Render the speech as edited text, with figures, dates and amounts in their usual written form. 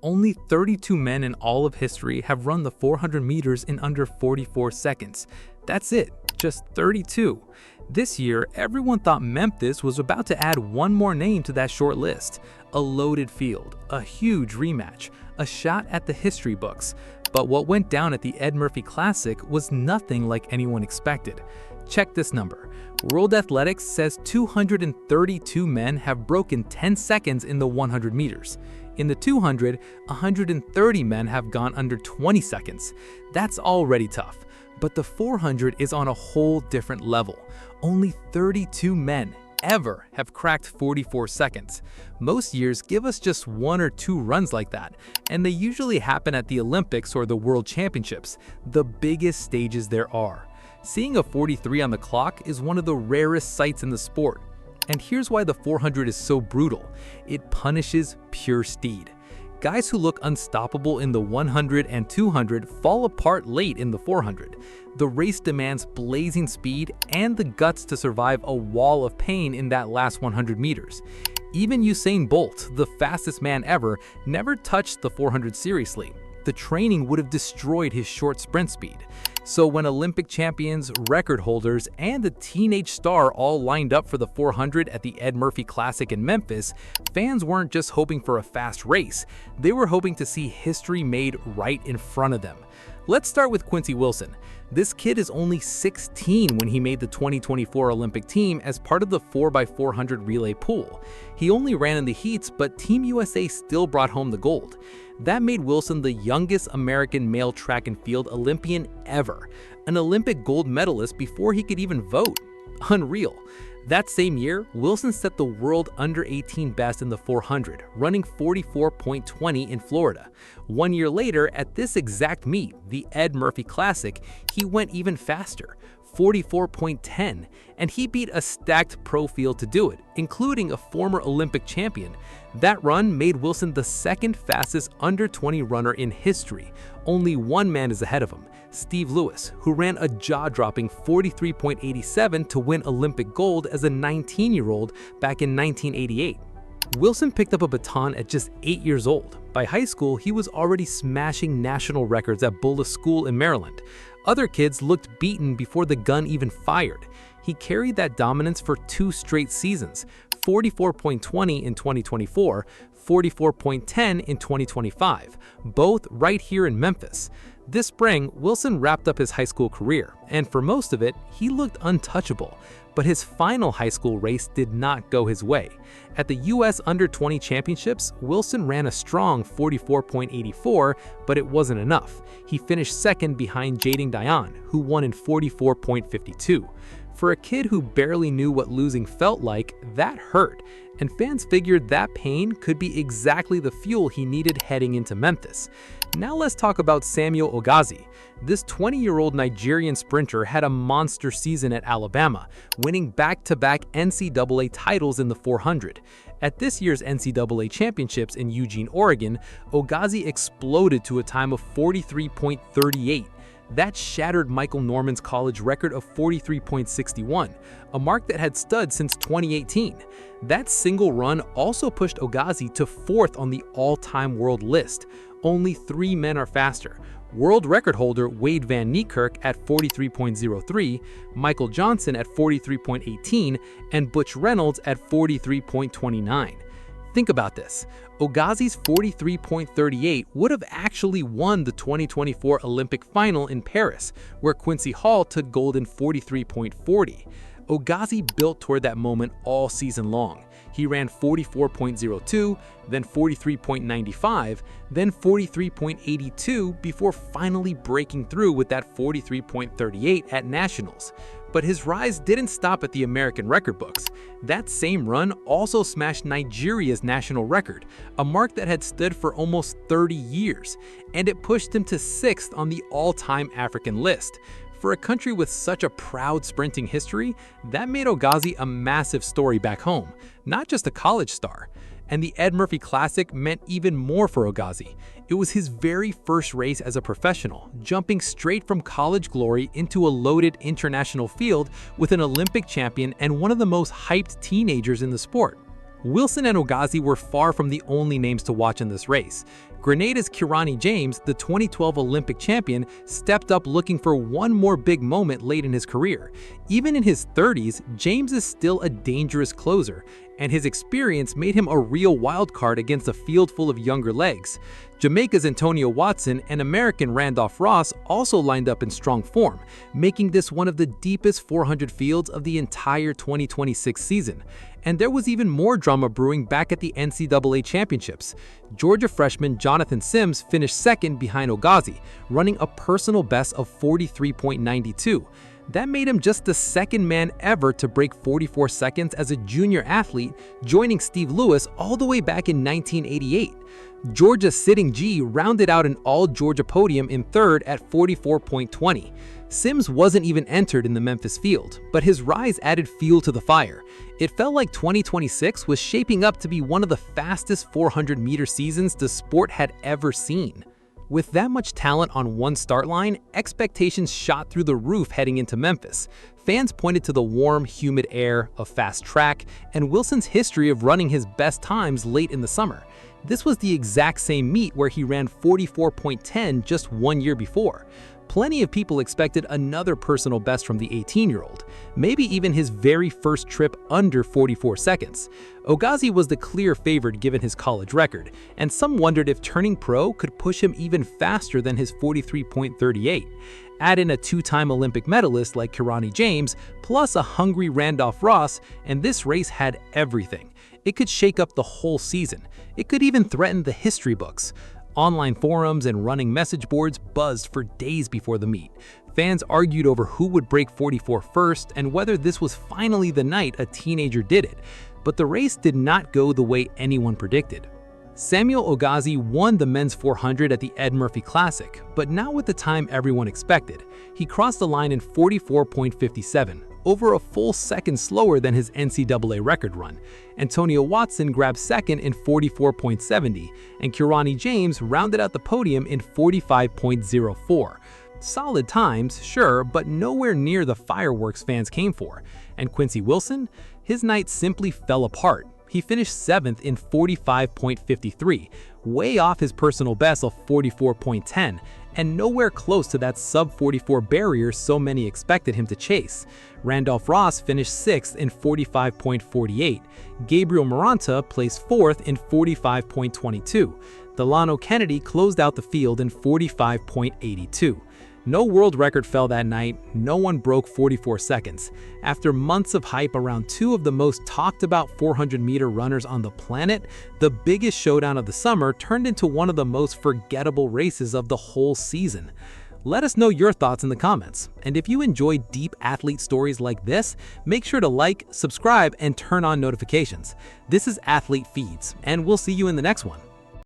Only 32 men in all of history have run the 400 meters in under 44 seconds. That's it, just 32. This year, everyone thought Memphis was about to add one more name to that short list. A loaded field, a huge rematch, a shot at the history books. But what went down at the Ed Murphey Classic was nothing like anyone expected. Check this number. World Athletics says 232 men have broken 10 seconds in the 100 meters. In the 200, 130 men have gone under 20 seconds. That's already tough. But the 400 is on a whole different level. Only 32 men ever have cracked 44 seconds. Most years give us just 1 or 2 runs like that, and they usually happen at the Olympics or the World Championships, the biggest stages there are. Seeing a 43 on the clock is one of the rarest sights in the sport. And here's why the 400 is so brutal. It punishes pure speed. Guys who look unstoppable in the 100 and 200 fall apart late in the 400. The race demands blazing speed and the guts to survive a wall of pain in that last 100 meters. Even Usain Bolt, the fastest man ever, never touched the 400 seriously. The training would have destroyed his short sprint speed. So when Olympic champions, record holders, and a teenage star all lined up for the 400 at the Ed Murphey Classic in Memphis, fans weren't just hoping for a fast race, they were hoping to see history made right in front of them. Let's start with Quincy Wilson. This kid is only 16 when he made the 2024 Olympic team as part of the 4x400 relay pool. He only ran in the heats, but Team USA still brought home the gold. That made Wilson the youngest American male track and field Olympian ever, an Olympic gold medalist before he could even vote. Unreal. That same year, Wilson set the world under-18 best in the 400, running 44.20 in Florida. 1 year later, at this exact meet, the Ed Murphey Classic, he went even faster, 44.10, and he beat a stacked pro field to do it, including a former Olympic champion. That run made Wilson the second fastest under-20 runner in history. Only one man is ahead of him, Steve Lewis, who ran a jaw-dropping 43.87 to win Olympic gold as a 19-year-old back in 1988. Wilson picked up a baton at just 8 years old. By high school, he was already smashing national records at Bulla School in Maryland. Other kids looked beaten before the gun even fired. He carried that dominance for 2 straight seasons, 44.20 in 2024, 44.10 in 2025, both right here in Memphis. This spring, Wilson wrapped up his high school career, and for most of it, he looked untouchable. But his final high school race did not go his way. At the US Under-20 Championships, Wilson ran a strong 44.84, but it wasn't enough. He finished second behind Jaden Dayan, who won in 44.52. For a kid who barely knew what losing felt like, that hurt, and fans figured that pain could be exactly the fuel he needed heading into Memphis. Now let's talk about Samuel Ogazi. This 20-year-old Nigerian sprinter had a monster season at Alabama, winning back-to-back NCAA titles in the 400. At this year's NCAA Championships in Eugene, Oregon, Ogazi exploded to a time of 43.38. That shattered Michael Norman's college record of 43.61, a mark that had stood since 2018. That single run also pushed Ogazi to 4th on the all-time world list. Only 3 men are faster. World record holder Wade Van Niekerk at 43.03, Michael Johnson at 43.18, and Butch Reynolds at 43.29. Think about this. Ogazi's 43.38 would have actually won the 2024 Olympic final in Paris, where Quincy Hall took gold in 43.40. Ogazi built toward that moment all season long. He ran 44.02, then 43.95, then 43.82 before finally breaking through with that 43.38 at Nationals. But his rise didn't stop at the American record books. That same run also smashed Nigeria's national record, a mark that had stood for almost 30 years, and it pushed him to 6th on the all-time African list. For a country with such a proud sprinting history, that made Ogazi a massive story back home, not just a college star. And the Ed Murphey Classic meant even more for Ogazi. It was his very first race as a professional, jumping straight from college glory into a loaded international field with an Olympic champion and one of the most hyped teenagers in the sport. Wilson and Ogazi were far from the only names to watch in this race. Grenada's Quincy James, the 2012 Olympic champion, stepped up looking for one more big moment late in his career. Even in his 30s, James is still a dangerous closer, and his experience made him a real wild card against a field full of younger legs. Jamaica's Antonio Watson and American Randolph Ross also lined up in strong form, making this one of the deepest 400 fields of the entire 2026 season. And there was even more drama brewing back at the NCAA championships. Georgia freshman Jonathan Sims finished second behind Ogazi, running a personal best of 43.92. That made him just the second man ever to break 44 seconds as a junior athlete, joining Steve Lewis all the way back in 1988. Georgia's Sitting G rounded out an all-Georgia podium in third at 44.20. Sims wasn't even entered in the Memphis field, but his rise added fuel to the fire. It felt like 2026 was shaping up to be one of the fastest 400-meter seasons the sport had ever seen. With that much talent on one start line, expectations shot through the roof heading into Memphis. Fans pointed to the warm, humid air, a fast track, and Wilson's history of running his best times late in the summer. This was the exact same meet where he ran 44.10 just 1 year before. Plenty of people expected another personal best from the 18-year-old, maybe even his very first trip under 44 seconds. Ogazi was the clear favorite given his college record, and some wondered if turning pro could push him even faster than his 43.38. Add in a two-time Olympic medalist like Quincy James, plus a hungry Randolph Ross, and this race had everything. It could shake up the whole season. It could even threaten the history books. Online forums and running message boards buzzed for days before the meet. Fans argued over who would break 44 first and whether this was finally the night a teenager did it. But the race did not go the way anyone predicted. Samuel Ogazi won the men's 400 at the Ed Murphey Classic, but not with the time everyone expected. He crossed the line in 44.57, over a full second slower than his NCAA record run. Antonio Watson grabbed second in 44.70, and Quincy James rounded out the podium in 45.04. Solid times, sure, but nowhere near the fireworks fans came for. And Quincy Wilson? His night simply fell apart. He finished 7th in 45.53, way off his personal best of 44.10, and nowhere close to that sub-44 barrier so many expected him to chase. Randolph Ross finished 6th in 45.48. Gabriel Maranta placed 4th in 45.22. Delano Kennedy closed out the field in 45.82. No world record fell that night, no one broke 44 seconds. After months of hype around two of the most talked about 400-meter runners on the planet, the biggest showdown of the summer turned into one of the most forgettable races of the whole season. Let us know your thoughts in the comments, and if you enjoy deep athlete stories like this, make sure to like, subscribe, and turn on notifications. This is Athlete Feeds, and we'll see you in the next one.